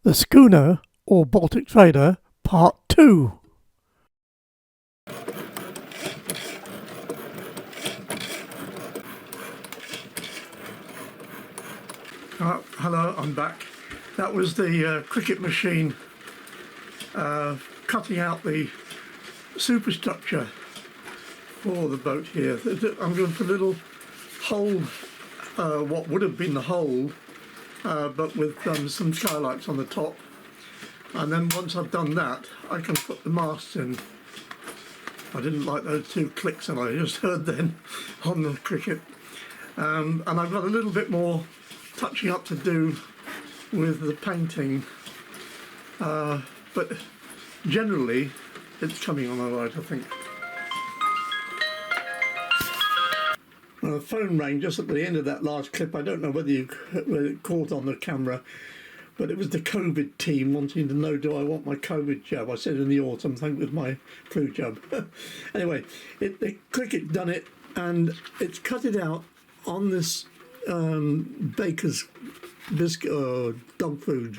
The Schooner or Baltic Trader Part 2. Hello, I'm back. That was the cricket machine cutting out the superstructure for the boat here. I'm going to put a little hole, what would have been the hole, but with some skylights on the top. And then once I've done that, I can put the masts in. I didn't like those two clicks that I just heard then on the cricket. And I've got a little bit more touching up to do with the painting, but generally it's coming on all right, I think. The phone rang just at the end of that last clip. I don't know whether it caught on the camera, but it was the COVID team wanting to know, do I want my COVID jab? I said in the autumn, thank with my flu jab. Anyway, the cricket done it, and it's cut it out on this baker's biscuit or dog food.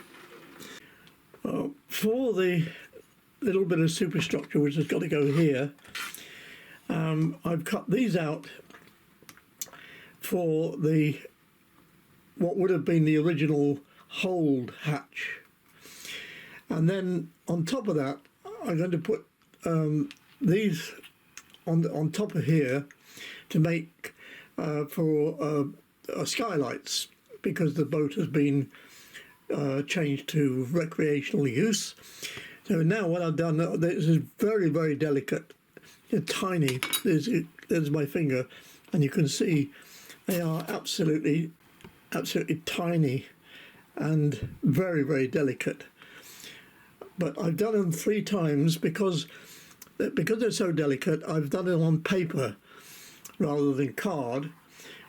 For the little bit of superstructure which has got to go here, I've cut these out for what would have been the original hold hatch, and then on top of that I'm going to put these on top of here to make for skylights, because the boat has been changed to recreational use. So now what I've done, this is very, very delicate. They're tiny. There's my finger, and you can see they are absolutely tiny and very, very delicate. But I've done them 3 times because they're so delicate. I've done it on paper rather than card,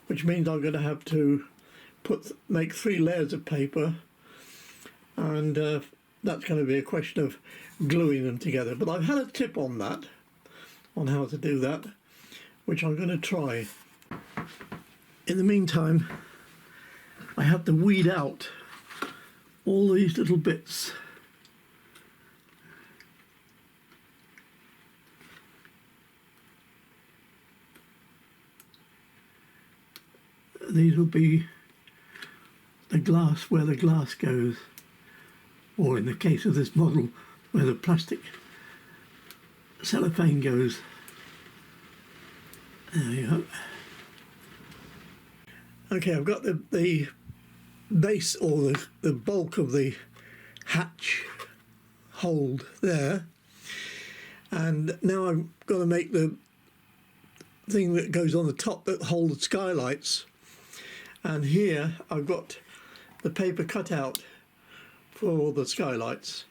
which means I'm going to have to make 3 layers of paper, and that's going to be a question of gluing them together. But I've had a tip on that, on how to do that, which I'm going to try. In the meantime, I have to weed out all these little bits. These will be the glass, where the glass goes, or in the case of this model, where the plastic cellophane goes. There you go. Okay, I've got the base, or the bulk of the hatch hold there, and now I've got to make the thing that goes on the top that holds the skylights. And here I've got the paper cut out for the skylights.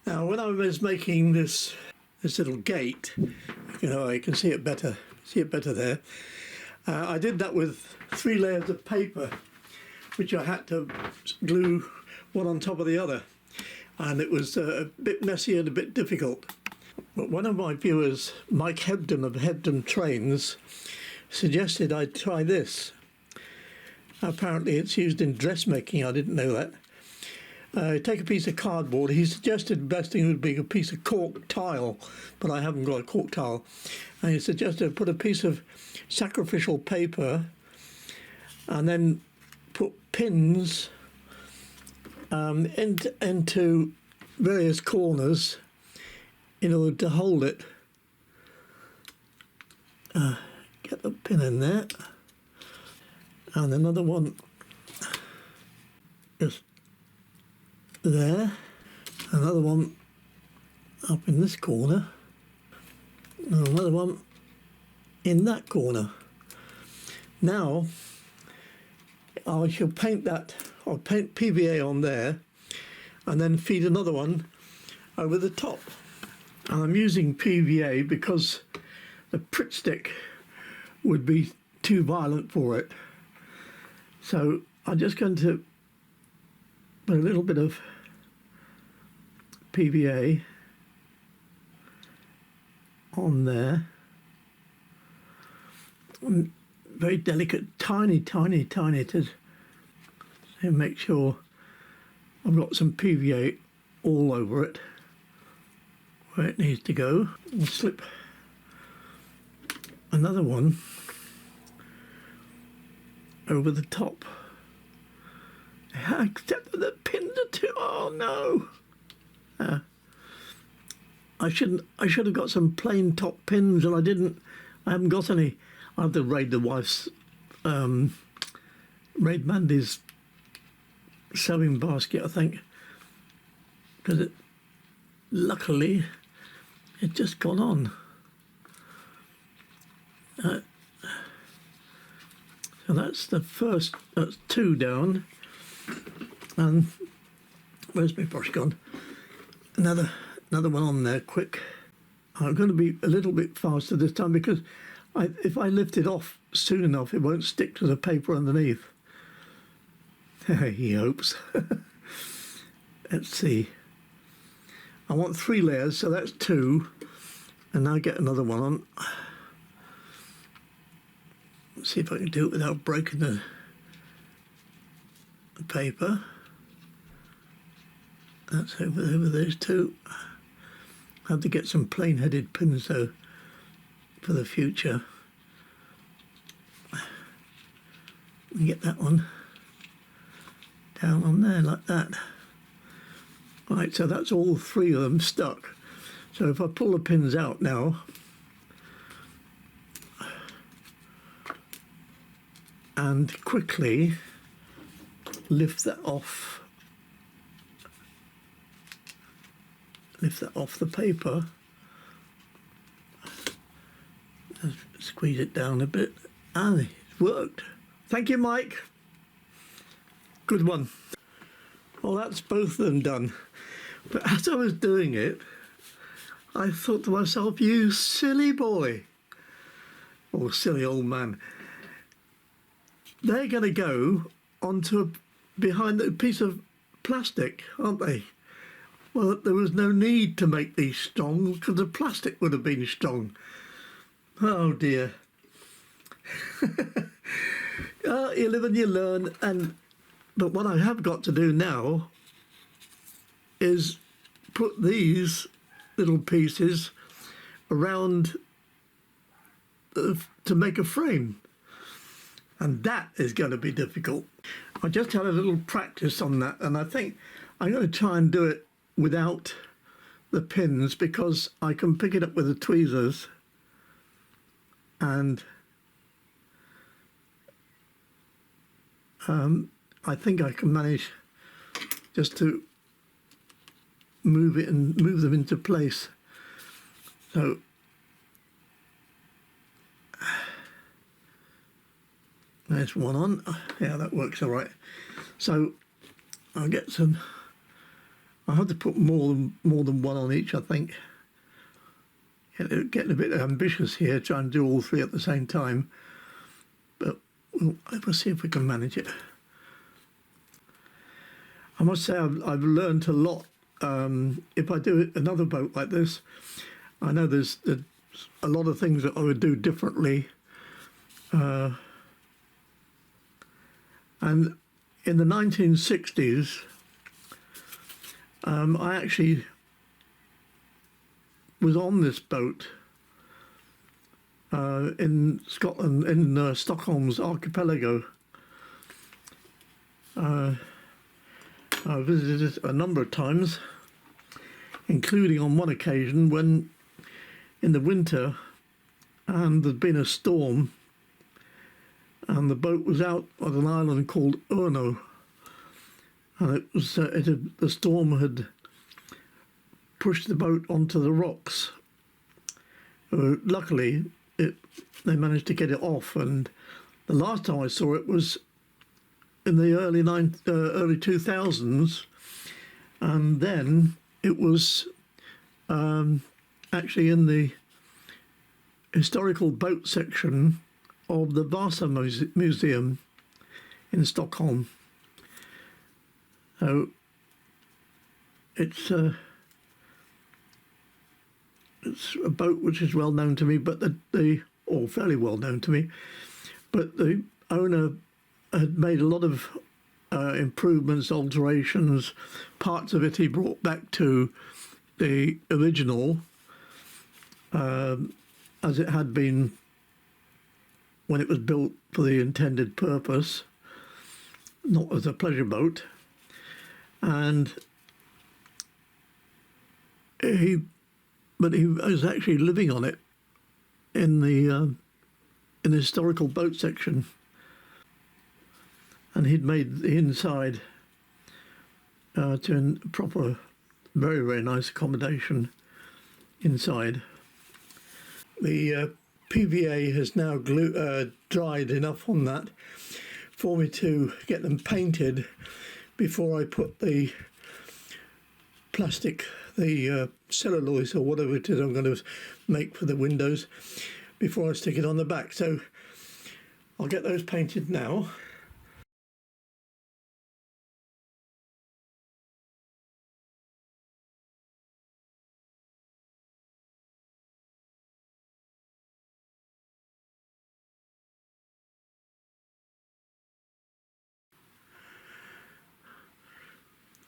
Now when I was making this little gate, I can see it better there. I did that with 3 layers of paper, which I had to glue one on top of the other, and it was a bit messy and a bit difficult. But one of my viewers, Mike Hebden of Hebden Trains, suggested I try this. Apparently it's used in dressmaking. I didn't know that. Take a piece of cardboard. He suggested the best thing would be a piece of cork tile, but I haven't got a cork tile. And he suggested put a piece of sacrificial paper and then put pins into various corners in order to hold it. Get the pin in there. And another one just there, another one up in this corner, and another one in that corner. Now I shall paint that. I'll paint PVA on there and then feed another one over the top. And I'm using PVA because the Pritt stick would be too violent for it. So I'm just going to put a little bit of PVA on there. Very delicate, tiny to make sure I've got some PVA all over it where it needs to go. I'll slip another one over the top. Except the pins are too. Oh no! I should have got some plain top pins, and I didn't. I haven't got any. I had to raid the wife's, raid Mandy's sewing basket, I think, because luckily it just gone on. So that's the first. That's two down. And where's my brush gone? Another one on there, quick. I'm going to be a little bit faster this time because if I lift it off soon enough, it won't stick to the paper underneath. He hopes. Let's see. I want 3 layers, so that's 2. And now get another one on. Let's see if I can do it without breaking the paper. That's over those 2. I have to get some plain-headed pins though for the future. And get that one down on there like that. Right, so that's all 3 of them stuck. So if I pull the pins out now, and quickly lift that off the paper, squeeze it down a bit, and it's worked. Thank you, Mike. Good one. Well, that's both of them done. But as I was doing it, I thought to myself, you silly boy, or silly old man, they're going to go onto behind a piece of plastic, aren't they? Well, there was no need to make these strong because the plastic would have been strong. Oh dear. You live and you learn. But what I have got to do now is put these little pieces around to make a frame. And that is going to be difficult. I just had a little practice on that, and I think I'm going to try and do it without the pins because I can pick it up with the tweezers, and I think I can manage just to move it and move them into place. So there's one on. Yeah, that works all right. So I'll get some. I have to put more than one on each, I think. Getting a bit ambitious here, trying to do all 3 at the same time. But we'll see if we can manage it. I must say I've learned a lot. If I do another boat like this, I know there's a lot of things that I would do differently. And in the 1960s, I actually was on this boat in Scotland, in Stockholm's archipelago. I visited it a number of times, including on one occasion when in the winter and there'd been a storm and the boat was out on an island called Urno, and it was the storm had pushed the boat onto the rocks. Luckily, they managed to get it off, and the last time I saw it was in the early 2000s, and then it was actually in the historical boat section of the Vasa Museum in Stockholm. So it's a boat which is well known to me, but or fairly well known to me, but the owner had made a lot of improvements, alterations. Parts of it he brought back to the original as it had been when it was built for the intended purpose, not as a pleasure boat. And he was actually living on it in the historical boat section, and he'd made the inside to a proper, very, very nice accommodation inside. The PVA has now dried enough on that for me to get them painted before I put the plastic, the cellulose or whatever it is I'm going to make for the windows, before I stick it on the back. So I'll get those painted now.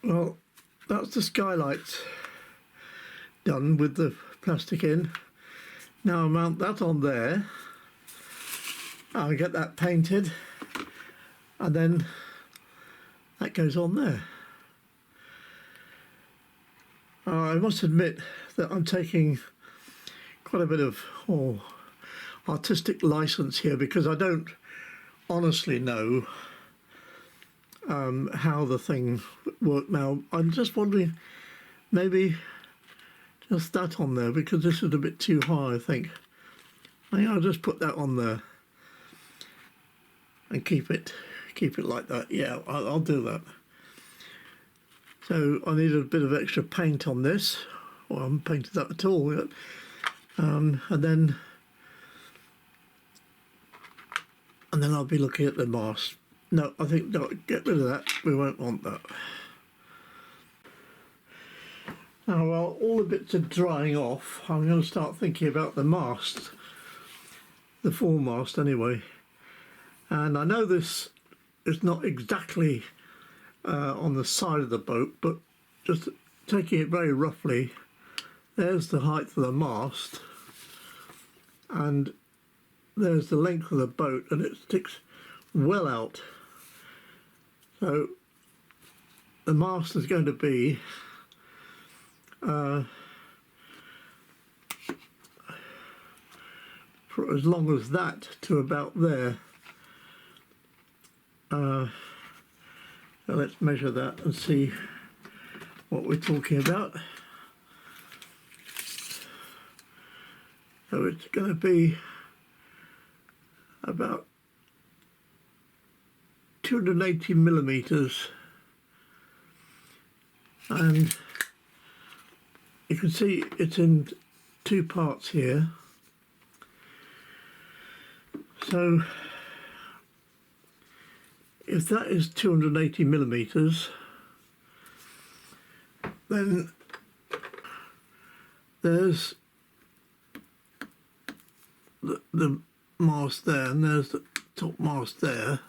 Well, that's the skylights done with the plastic in. Now I'll mount that on there. I'll get that painted, and then that goes on there. I must admit that I'm taking quite a bit of artistic license here, because I don't honestly know how the thing worked. Now I'm just wondering, maybe just that on there, because this is a bit too high. I think I'll just put that on there and keep it like that. Yeah, I'll do that. So I need a bit of extra paint on this. Well, I haven't painted that at all yet. And then I'll be looking at the mast. No, I think, no, get rid of that. We won't want that. Now, while all the bits are drying off, I'm going to start thinking about the mast, the foremast anyway. And I know this is not exactly on the side of the boat, but just taking it very roughly, there's the height of the mast, and there's the length of the boat, and it sticks well out. So the mast is going to be for as long as that to about there. So let's measure that and see what we're talking about. So it's going to be about 280 millimeters, and you can see it's in two parts here. So if that is 280 millimeters, then there's the mast there, and there's the top mast there.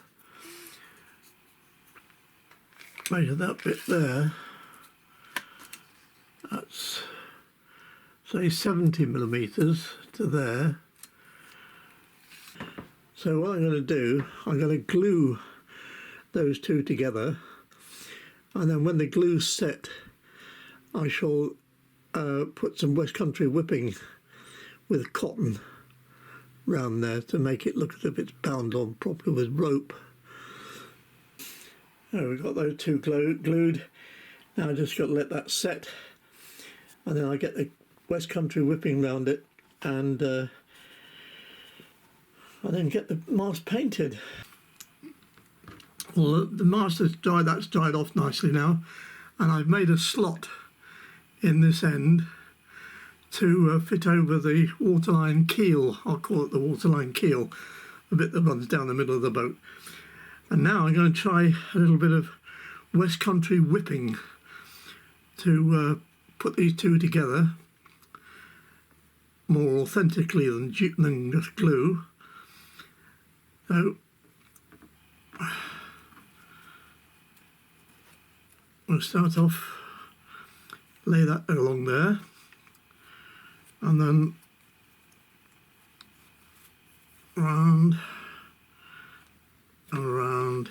Measure that bit there. That's, say, 70 millimeters to there. So what I'm going to do, I'm going to glue those two together, and then when the glue's set, I shall put some West Country whipping with cotton round there to make it look as if it's bound on properly with rope. There, we've got those two glued. Now I just got to let that set, and then I get the West Country whipping round it, and I then get the mast painted. Well, the mast is dried, that's dried off nicely now, and I've made a slot in this end to fit over the waterline keel. I'll call it the waterline keel, the bit that runs down the middle of the boat. And now I'm going to try a little bit of West Country whipping to put these two together more authentically than just glue. So we'll start off, lay that along there, and then round and round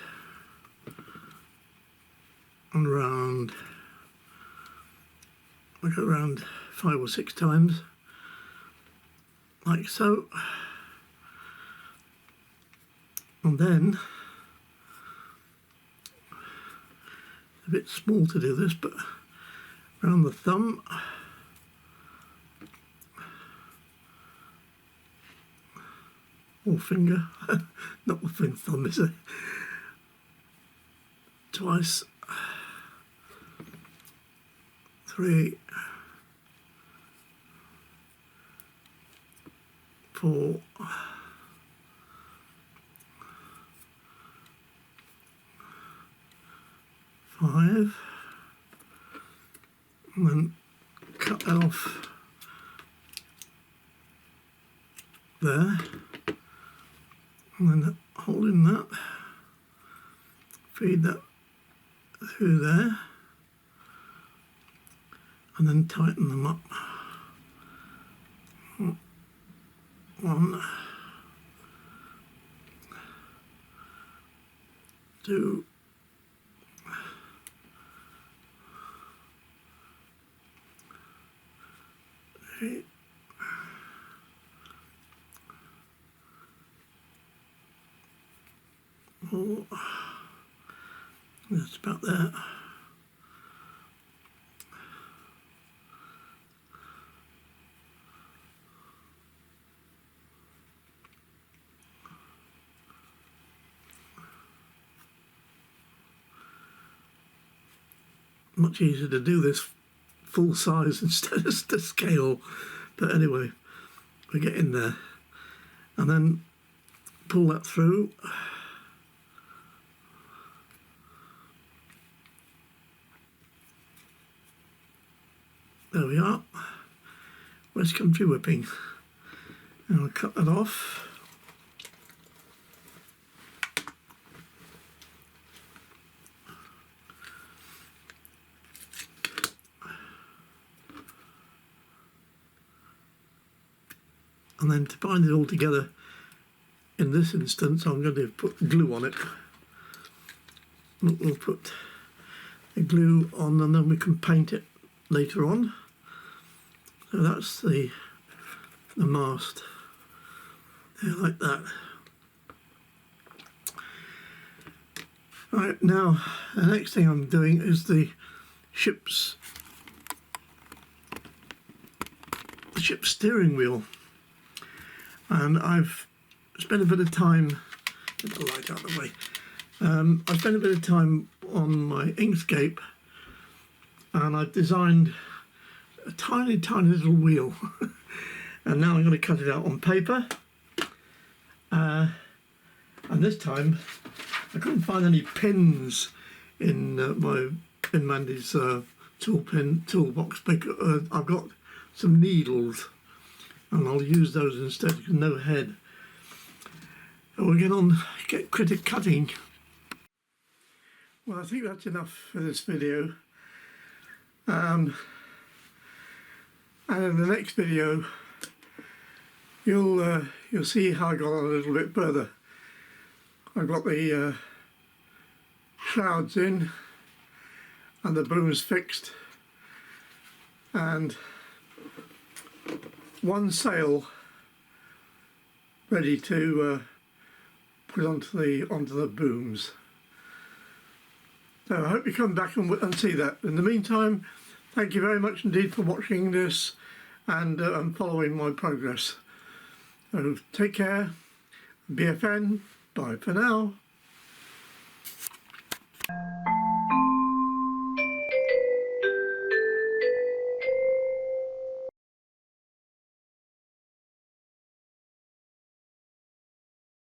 and round. I go around 5 or 6 times, like so, and then a bit small to do this, but around the thumb, or finger, not my thumb, is it? Twice, 3, 4, 5, and then cut that off there, and then holding that, feed that through there, and then tighten them up. 1, 2, 3, 4, just about there. Much easier to do this full size instead of to scale, but anyway, we get in there and then pull that through. There we are, West Country whipping, and I'll cut that off. And then to bind it all together, in this instance, I'm going to put glue on it. We'll put the glue on, and then we can paint it later on. So that's the mast, there, like that. Right, now the next thing I'm doing is the ship's steering wheel. And I've spent a bit of time, get the light out of the way, I spent a bit of time on my Inkscape, and I've designed a tiny little wheel. And now I'm going to cut it out on paper, and this time I couldn't find any pins in in Mandy's toolbox, because I've got some needles, and I'll use those instead, because no head. So we'll get cutting. Well, I think that's enough for this video. And in the next video, you'll see how I got on a little bit further. I've got the shrouds in, and the booms fixed, and one sail ready to put onto the booms. So I hope you come back and see that. In the meantime, thank you very much indeed for watching this and following my progress. So take care, BFN, bye for now.